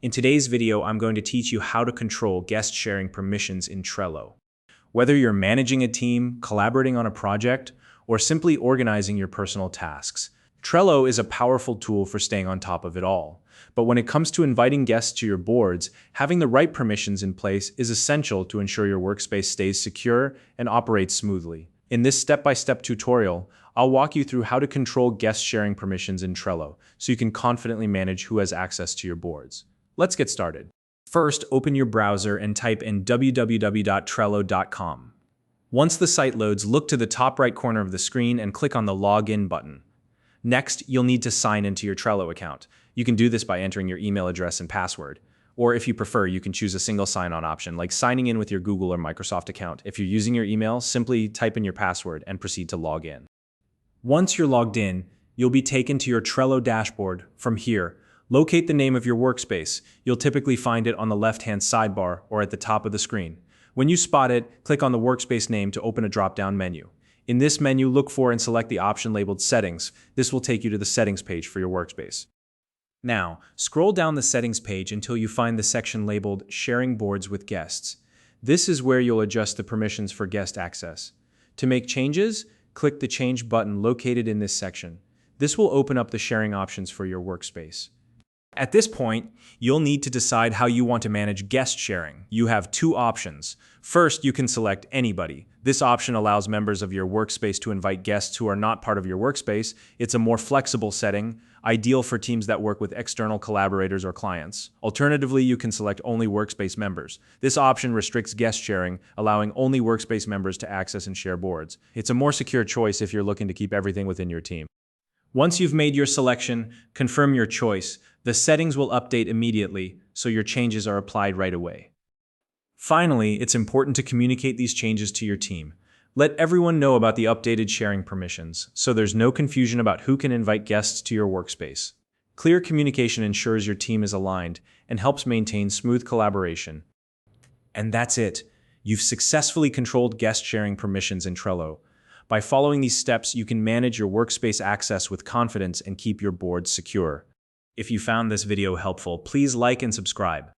In today's video, I'm going to teach you how to control guest sharing permissions in Trello. Whether you're managing a team, collaborating on a project, or simply organizing your personal tasks, Trello is a powerful tool for staying on top of it all. But when it comes to inviting guests to your boards, having the right permissions in place is essential to ensure your workspace stays secure and operates smoothly. In this step-by-step tutorial, I'll walk you through how to control guest sharing permissions in Trello so you can confidently manage who has access to your boards. Let's get started. First, open your browser and type in www.trello.com. Once the site loads, look to the top right corner of the screen and click on the Login button. Next, you'll need to sign into your Trello account. You can do this by entering your email address and password. Or if you prefer, you can choose a single sign-on option, like signing in with your Google or Microsoft account. If you're using your email, simply type in your password and proceed to log in. Once you're logged in, you'll be taken to your Trello dashboard. From here, locate the name of your workspace. You'll typically find it on the left-hand sidebar or at the top of the screen. When you spot it, click on the workspace name to open a drop-down menu. In this menu, look for and select the option labeled Settings. This will take you to the settings page for your workspace. Now, scroll down the settings page until you find the section labeled Sharing Boards with Guests. This is where you'll adjust the permissions for guest access. To make changes, click the Change button located in this section. This will open up the sharing options for your workspace. At this point, you'll need to decide how you want to manage guest sharing. You have two options. First, you can select Anybody. This option allows members of your workspace to invite guests who are not part of your workspace. It's a more flexible setting, ideal for teams that work with external collaborators or clients. Alternatively, you can select Only Workspace Members. This option restricts guest sharing, allowing only workspace members to access and share boards. It's a more secure choice if you're looking to keep everything within your team. Once you've made your selection, confirm your choice. The settings will update immediately, so your changes are applied right away. Finally, it's important to communicate these changes to your team. Let everyone know about the updated sharing permissions, so there's no confusion about who can invite guests to your workspace. Clear communication ensures your team is aligned and helps maintain smooth collaboration. And that's it. You've successfully controlled guest sharing permissions in Trello. By following these steps, you can manage your workspace access with confidence and keep your boards secure. If you found this video helpful, please like and subscribe.